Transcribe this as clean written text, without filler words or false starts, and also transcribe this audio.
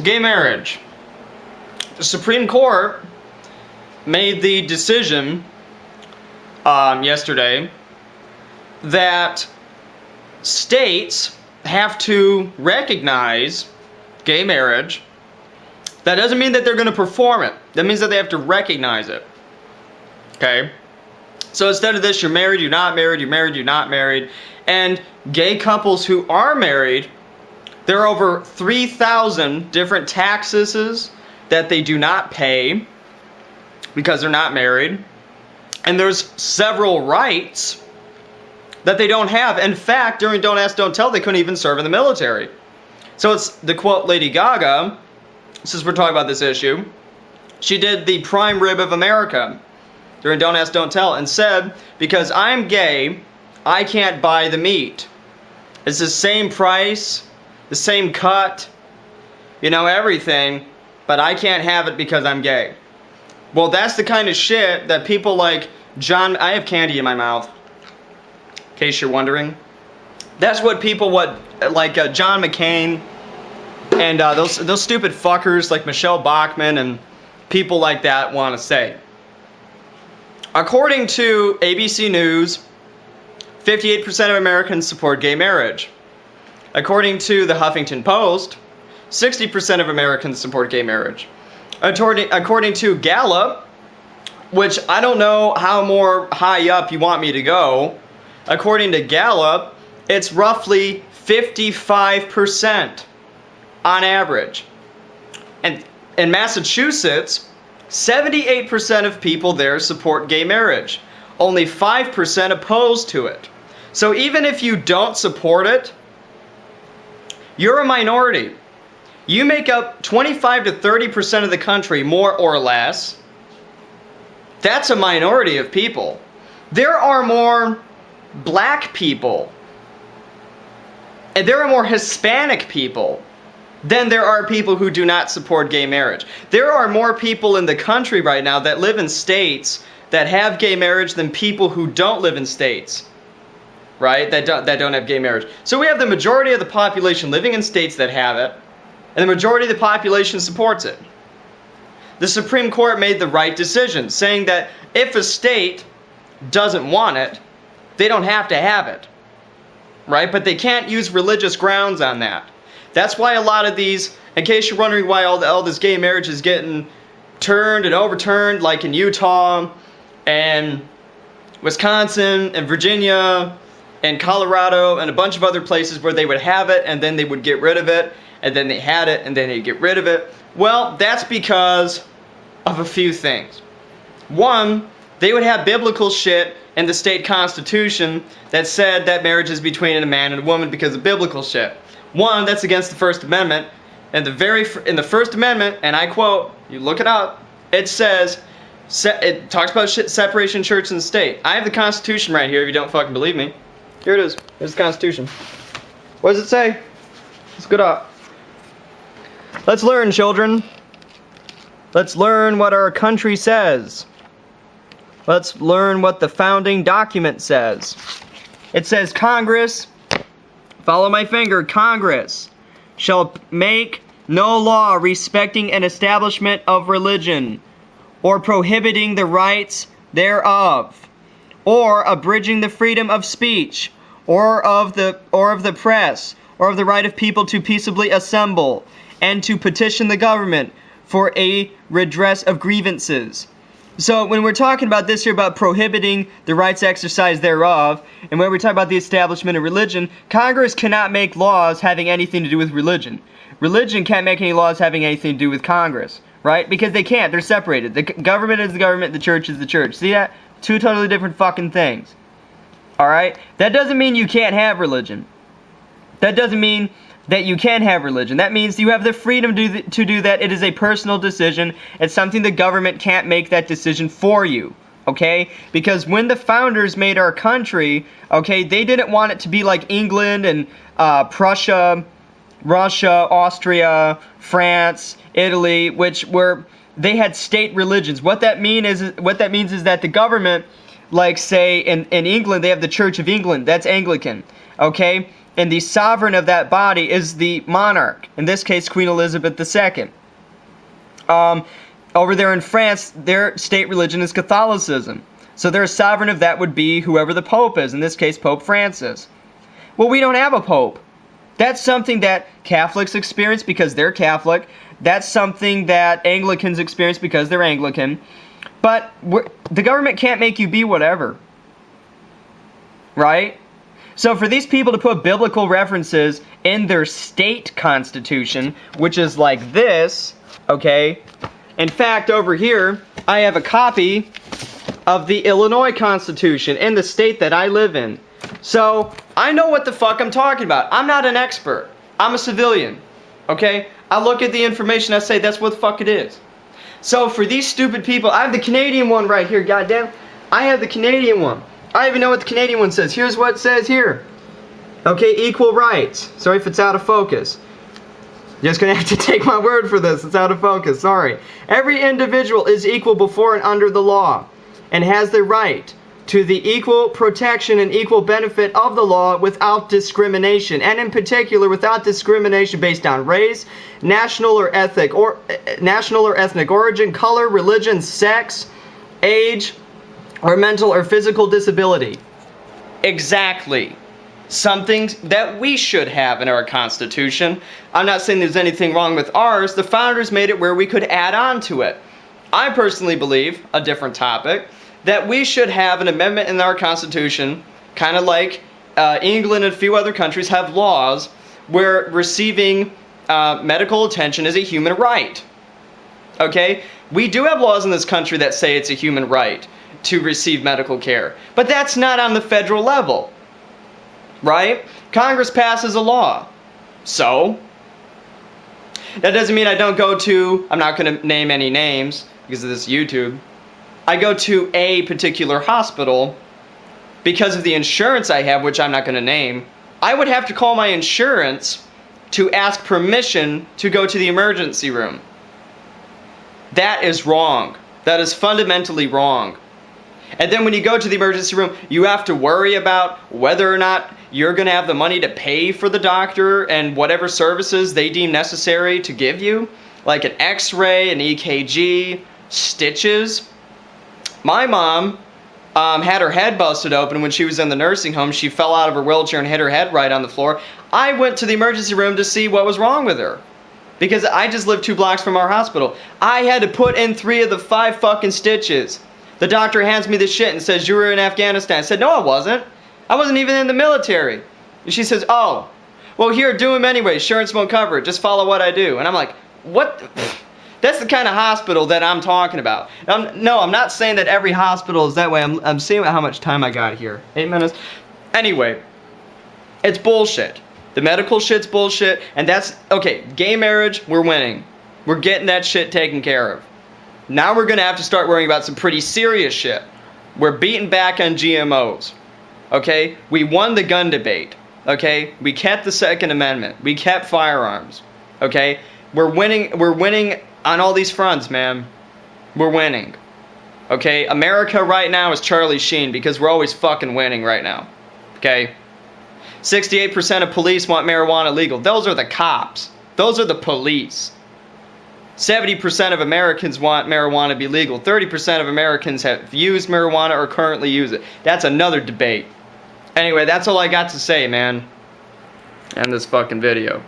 Gay marriage. The Supreme Court made the decision yesterday that states have to recognize gay marriage. That doesn't mean that they're going to perform it. That means that they have to recognize it. Okay? So instead of this, you're married, you're not married, you're married, you're not married. And gay couples who are married, there are over 3,000 different taxes that they do not pay because they're not married. And there's several rights that they don't have. In fact, during Don't Ask, Don't Tell, they couldn't even serve in the military. So it's the quote Lady Gaga, since we're talking about this issue, she did the prime rib of America during Don't Ask, Don't Tell and said, because I'm gay, I can't buy the meat. It's the same price, the same cut, you know, everything, but I can't have it because I'm gay. Well, that's the kind of shit that people like John... I have candy in my mouth, in case you're wondering. That's what people like John McCain and those stupid fuckers like Michelle Bachmann and people like that want to say. According to ABC News, 58% of Americans support gay marriage. According to the Huffington Post, 60% of Americans support gay marriage. According to Gallup, which I don't know how more high up you want me to go, according to Gallup, it's roughly 55% on average. And in Massachusetts, 78% of people there support gay marriage. Only 5% oppose to it. So even if you don't support it, you're a minority. You make up 25 to 30% of the country, more or less. That's a minority of people. There are more black people, and there are more Hispanic people than there are people who do not support gay marriage. There are more people in the country right now that live in states that have gay marriage than people who don't live in states, right, that don't have gay marriage. So we have the majority of the population living in states that have it, and the majority of the population supports it. The Supreme Court made the right decision, saying that if a state doesn't want it, they don't have to have it, right? But they can't use religious grounds on that. That's why a lot of these, in case you're wondering why all this gay marriage is getting turned and overturned, like in Utah and Wisconsin and Virginia and Colorado and a bunch of other places where they would have it and then they would get rid of it, and then they had it and then they'd get rid of it. Well, that's because of a few things. One, they would have biblical shit in the state constitution that said that marriage is between a man and a woman because of biblical shit. One, that's against the First Amendment. And in the First Amendment, and I quote, you look it up, it says, it talks about separation of church and state. I have the Constitution right here if you don't fucking believe me. Here it is. Here's the Constitution. What does it say? Let's go up. Let's learn, children. Let's learn what our country says. Let's learn what the founding document says. It says Congress, follow my finger, Congress shall make no law respecting an establishment of religion, or prohibiting the rights thereof, or abridging the freedom of speech, or of the press, or of the right of people to peaceably assemble, and to petition the government for a redress of grievances. So when we're talking about this here, about prohibiting the rights exercise thereof, and when we talk about the establishment of religion, Congress cannot make laws having anything to do with religion. Religion can't make any laws having anything to do with Congress, right? Because they can't. They're separated. The government is the government, the church is the church. See that? Two totally different fucking things. Alright? That doesn't mean you can't have religion. That doesn't mean that you can have religion. That means you have the freedom to do that. It is a personal decision. It's something the government can't make that decision for you. Okay? Because when the founders made our country, okay, they didn't want it to be like England and Prussia, Russia, Austria, France, Italy, which were, they had state religions. What that means is that the government, like say in England, they have the Church of England. That's Anglican. Okay? And the sovereign of that body is the monarch, in this case Queen Elizabeth II. Over there in France, their state religion is Catholicism. So their sovereign of that would be whoever the Pope is, in this case Pope Francis. Well, we don't have a Pope. That's something that Catholics experience because they're Catholic. That's something that Anglicans experience because they're Anglican. But the government can't make you be whatever. Right? So for these people to put biblical references in their state constitution, which is like this, okay? In fact, over here, I have a copy of the Illinois Constitution in the state that I live in. So, I know what the fuck I'm talking about. I'm not an expert. I'm a civilian. Okay? I look at the information, I say, that's what the fuck it is. So, for these stupid people, I have the Canadian one right here, goddamn. I have the Canadian one. I even know what the Canadian one says. Here's what it says here. Okay, equal rights. Sorry if it's out of focus. You're just gonna have to take my word for this. It's out of focus. Sorry. Every individual is equal before and under the law, and has the right to the equal protection and equal benefit of the law without discrimination, and in particular without discrimination based on race, national or ethnic origin, color, religion, sex, age, or mental or physical disability. Exactly. Something that we should have in our Constitution. I'm not saying there's anything wrong with ours. The founders made it where we could add on to it. I personally believe, a different topic, that we should have an amendment in our Constitution, kind of like England and a few other countries have laws where receiving medical attention is a human right. Okay? We do have laws in this country that say it's a human right to receive medical care, but that's not on the federal level. Right? Congress passes a law. So, that doesn't mean I don't go to, I'm not going to name any names because of this YouTube. I go to a particular hospital because of the insurance I have, which I'm not going to name. I would have to call my insurance to ask permission to go to the emergency room. That is wrong. That is fundamentally wrong. And then when you go to the emergency room, you have to worry about whether or not you're going to have the money to pay for the doctor and whatever services they deem necessary to give you, like an x-ray, an EKG, stitches. My mom had her head busted open when she was in the nursing home. She fell out of her wheelchair and hit her head right on the floor. I went to the emergency room to see what was wrong with her, because I just lived 2 blocks from our hospital. I had to put in 3 of the 5 fucking stitches. The doctor hands me the shit and says, "You were in Afghanistan." I said, "No, I wasn't. I wasn't even in the military." And she says, "Oh, well, here, do them anyway. Insurance won't cover it. Just follow what I do." And I'm like, what? That's the kind of hospital that I'm talking about. No, I'm not saying that every hospital is that way. I'm seeing how much time I got here. 8 minutes. Anyway, it's bullshit. The medical shit's bullshit. And that's, okay, gay marriage, we're winning. We're getting that shit taken care of. Now we're going to have to start worrying about some pretty serious shit. We're beating back on GMOs. Okay? We won the gun debate. Okay? We kept the Second Amendment. We kept firearms. Okay? We're winning on all these fronts, man. We're winning. Okay? America right now is Charlie Sheen because we're always fucking winning right now. Okay? 68% of police want marijuana legal. Those are the cops. Those are the police. 70% of Americans want marijuana to be legal. 30% of Americans have used marijuana or currently use it. That's another debate. Anyway, that's all I got to say, man. End this fucking video.